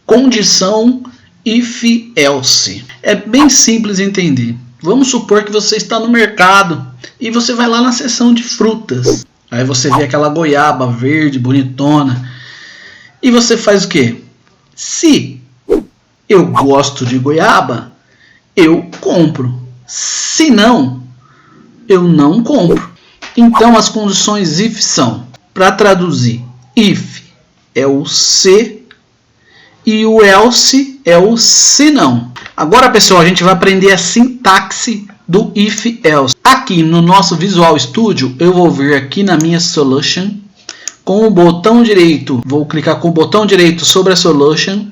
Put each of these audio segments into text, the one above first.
Condição if else. É bem simples de entender. Vamos supor que você está no mercado e você vai lá na seção de frutas. Aí você vê aquela goiaba verde, bonitona. E você faz o quê? Se eu gosto de goiaba, eu compro. Se não, eu não compro. Então as condições if são, para traduzir, if é o se e o else é o se não. Agora, pessoal, a gente vai aprender a sintaxe do if else. Aqui no nosso Visual Studio, eu vou vir aqui na minha solution, com o botão direito, vou clicar com o botão direito sobre a solution,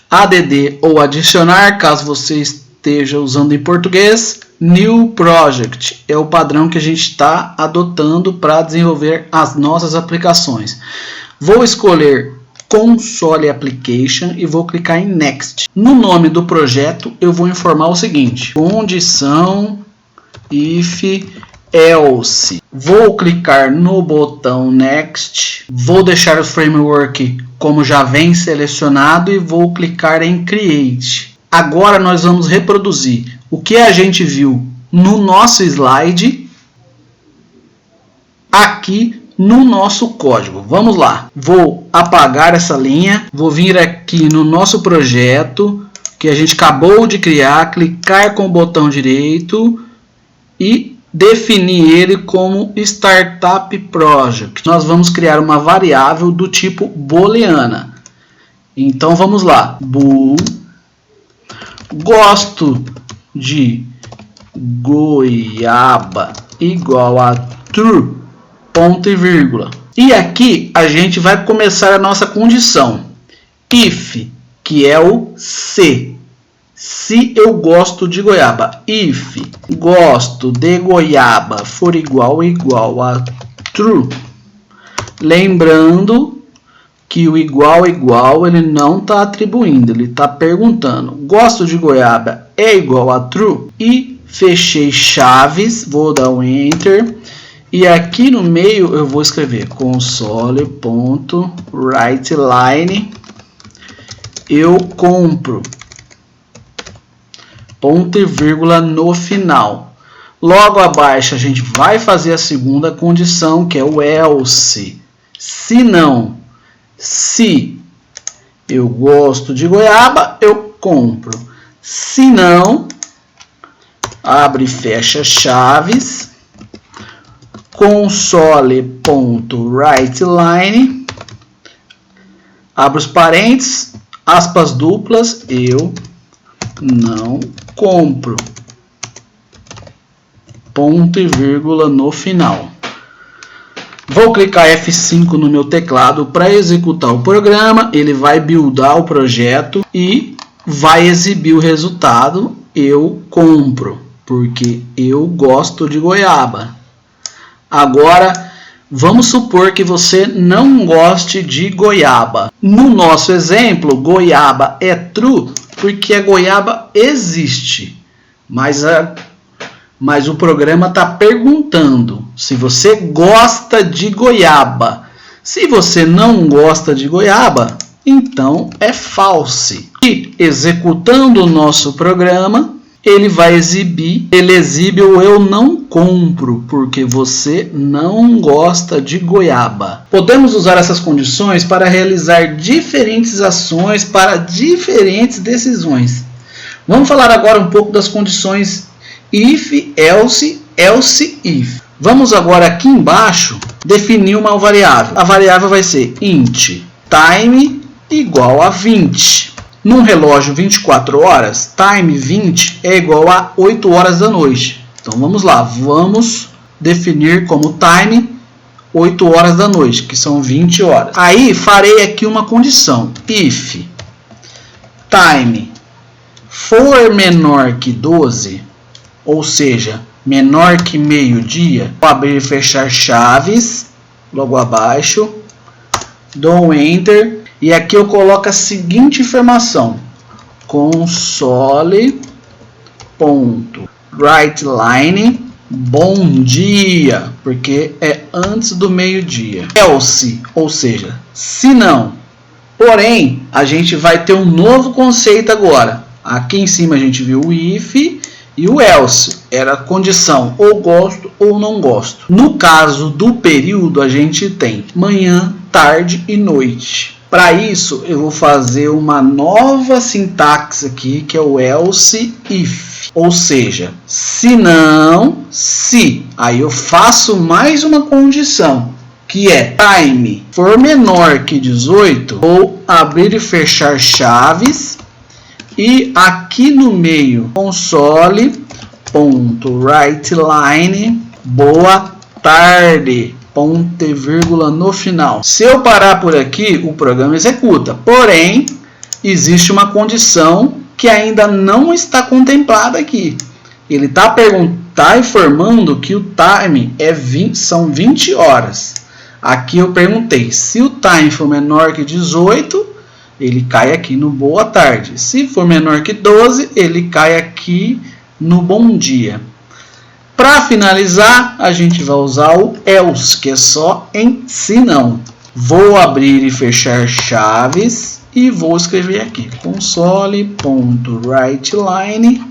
add ou adicionar, caso você esteja usando em português, new project, é o padrão que a gente está adotando para desenvolver as nossas aplicações. Vou escolher Console Application e vou clicar em Next. No nome do projeto eu vou informar o seguinte: condição if else. Vou clicar no botão Next, vou deixar o framework como já vem selecionado e vou clicar em Create. Agora nós vamos reproduzir o que a gente viu no nosso slide aqui no nosso código. Vamos lá. Vou apagar essa linha, vou vir aqui no nosso projeto que a gente acabou de criar, clicar com o botão direito e definir ele como Startup Project. Nós vamos criar uma variável do tipo booleana. Então vamos lá. Bool, gosto de goiaba igual a true, ponto e vírgula. E aqui a gente vai começar a nossa condição. If, que é o se. Se eu gosto de goiaba. If gosto de goiaba for igual a true. Lembrando que o igual ele não está atribuindo, ele está perguntando. Gosto de goiaba é igual a true. E fechei chaves, vou dar um enter. E aqui no meio eu vou escrever console.writeLine eu compro, ponto e vírgula no final. Logo abaixo a gente vai fazer a segunda condição, que é o else. Se não, se eu gosto de goiaba, eu compro. Se não, abre e fecha chaves, console.writeLine, abre os parênteses, aspas duplas, eu não compro, ponto e vírgula no final. Vou clicar F5 no meu teclado para executar o programa, ele vai buildar o projeto e vai exibir o resultado, eu compro, porque eu gosto de goiaba. Agora, vamos supor que você não goste de goiaba. No nosso exemplo, goiaba é true porque a goiaba existe. Mas o programa está perguntando se você gosta de goiaba. Se você não gosta de goiaba, então é false. E executando o nosso programa, ele vai exibir, ele exibe o eu não compro, porque você não gosta de goiaba. Podemos usar essas condições para realizar diferentes ações para diferentes decisões. Vamos falar agora um pouco das condições if, else, else if. Vamos agora aqui embaixo definir uma variável. A variável vai ser int time igual a 20. Num relógio 24 horas, time 20 é igual a 8 horas da noite. Então vamos lá, vamos definir como time 8 horas da noite, que são 20 horas. Aí farei aqui uma condição. If time for menor que 12, ou seja, menor que meio-dia, vou abrir e fechar chaves, logo abaixo, dou um enter. E aqui eu coloco a seguinte informação: console.writeLine bom dia, porque é antes do meio-dia. Else, ou seja, se não, Porém, a gente vai ter um novo conceito agora. Aqui em cima a gente viu o if e o else. Era a condição ou gosto ou não gosto. No caso do período, a gente tem manhã, tarde e noite. Para isso, eu vou fazer uma nova sintaxe aqui, que é o else if. Ou seja, se não, se. Aí eu faço mais uma condição, que é time for menor que 18, vou abrir e fechar chaves. E aqui no meio, console.writeLine, boa tarde. Ponto e vírgula no final. Se eu parar por aqui, o programa executa. Porém, existe uma condição que ainda não está contemplada aqui. Ele está informando que o time são 20 horas. Aqui eu perguntei, se o time for menor que 18, ele cai aqui no boa tarde. Se for menor que 12, ele cai aqui no bom dia. Para finalizar, a gente vai usar o else, que é só em se não. Vou abrir e fechar chaves e vou escrever aqui console.writeLine,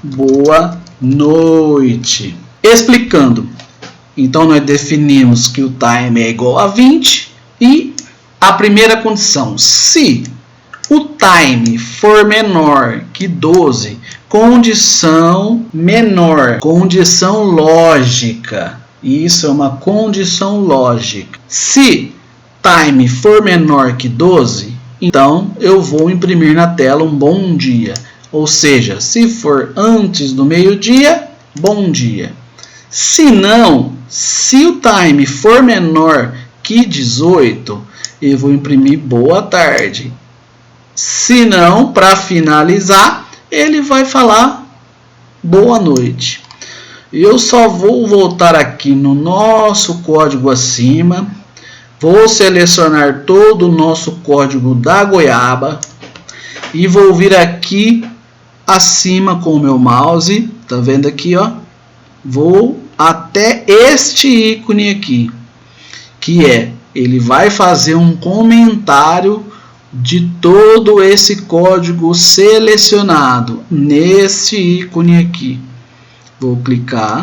boa noite. Explicando, então nós definimos que o time é igual a 20 e a primeira condição, se o time for menor que 12, condição menor, condição lógica. Isso é uma condição lógica. Se time for menor que 12, então eu vou imprimir na tela um bom dia. Ou seja, se for antes do meio-dia, bom dia. Se não, se o time for menor que 18, eu vou imprimir boa tarde. Se não, para finalizar, ele vai falar boa noite. Eu só vou voltar aqui no nosso código acima. Vou selecionar todo o nosso código da goiaba. E vou vir aqui acima com o meu mouse. Tá vendo aqui, ó? Vou até este ícone aqui. Que é, ele vai fazer um comentário de todo esse código selecionado nesse ícone aqui. Vou clicar,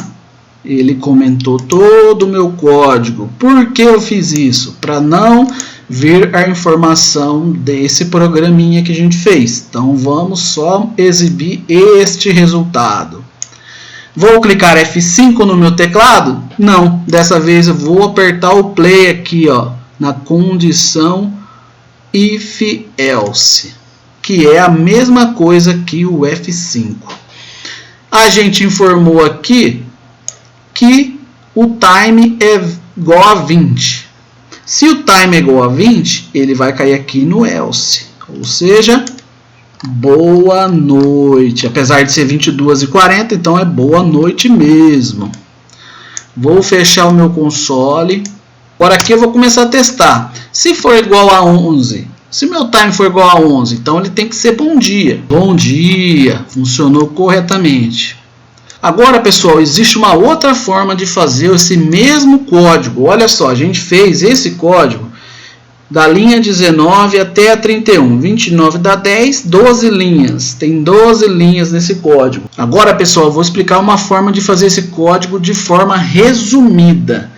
ele comentou todo o meu código. Por que eu fiz isso? Para não ver a informação desse programinha que a gente fez. Então vamos só exibir este resultado. Vou clicar F5 no meu teclado? Não, dessa vez eu vou apertar o play aqui, ó, na condição if else, que é a mesma coisa que o F5. A gente informou aqui que o time é igual a 20. Se o time é igual a 20, ele vai cair aqui no else, ou seja, boa noite. Apesar de ser 22h40, então é boa noite mesmo. Vou fechar o meu console. Agora aqui eu vou começar a testar. Se for igual a 11, se meu time for igual a 11, então ele tem que ser bom dia. Bom dia, funcionou corretamente. Agora, pessoal, existe uma outra forma de fazer esse mesmo código. Olha só, a gente fez esse código da linha 19 até a 31. 29 dá 10, 12 linhas. Tem 12 linhas nesse código. Agora, pessoal, eu vou explicar uma forma de fazer esse código de forma resumida,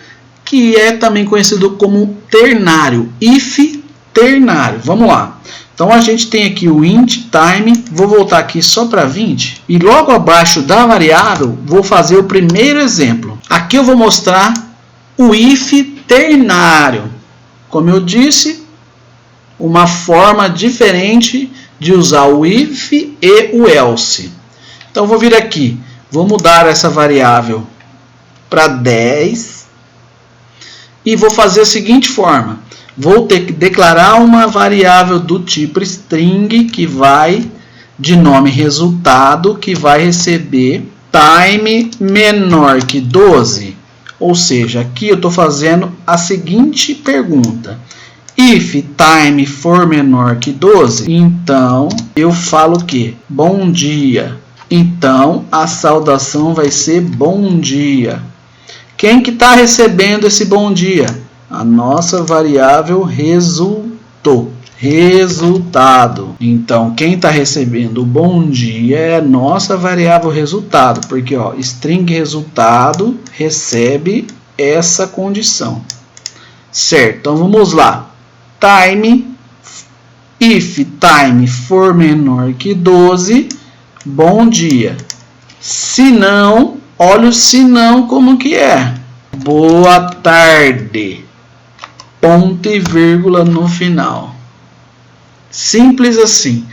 que é também conhecido como ternário, if ternário. Vamos lá. Então a gente tem aqui o int time, vou voltar aqui só para 20 e logo abaixo da variável vou fazer o primeiro exemplo. Aqui eu vou mostrar o if ternário. Como eu disse, uma forma diferente de usar o if e o else. Então vou vir aqui, vou mudar essa variável para 10 e vou fazer a seguinte forma. Vou ter que declarar uma variável do tipo string que vai de nome resultado, que vai receber time menor que 12. Ou seja, aqui eu estou fazendo a seguinte pergunta. If time for menor que 12, então eu falo o quê? Bom dia. Então a saudação vai ser bom dia. Quem que está recebendo esse bom dia? A nossa variável resultado. resultado. Então, quem está recebendo o bom dia é a nossa variável resultado, porque ó, string resultado recebe essa condição. Certo, então vamos lá. Time, if time for menor que 12, bom dia. Se não, olha o se não como que é. Boa tarde. Ponto e vírgula no final. Simples assim.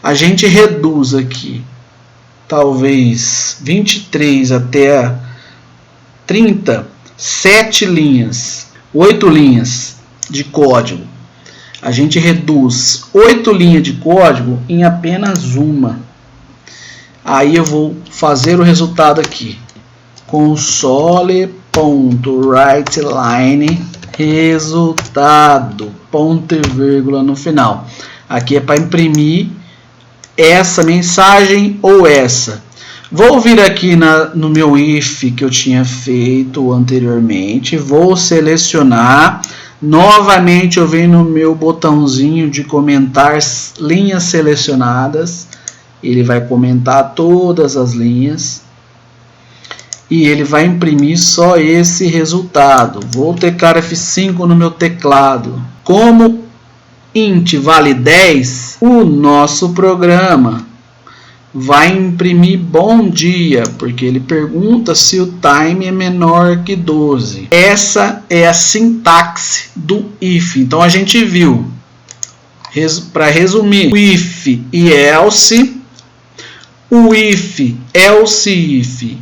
A gente reduz aqui, talvez 23 até 30, 7 linhas, 8 linhas de código. A gente reduz 8 linhas de código em apenas uma. Aí eu vou fazer o resultado aqui. Console.writeLine resultado, ponto e vírgula no final. Aqui é para imprimir essa mensagem ou essa. Vou vir aqui no meu if que eu tinha feito anteriormente, vou selecionar. Novamente eu venho no meu botãozinho de comentar linhas selecionadas. Ele vai comentar todas as linhas. E ele vai imprimir só esse resultado. Vou tecar F5 no meu teclado. Como int vale 10, o nosso programa vai imprimir bom dia, porque ele pergunta se o time é menor que 12. Essa é a sintaxe do if. Então a gente viu, para resumir, o if e else, o if, else if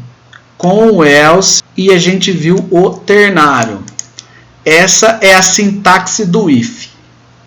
com o else, e a gente viu o ternário. Essa é a sintaxe do if.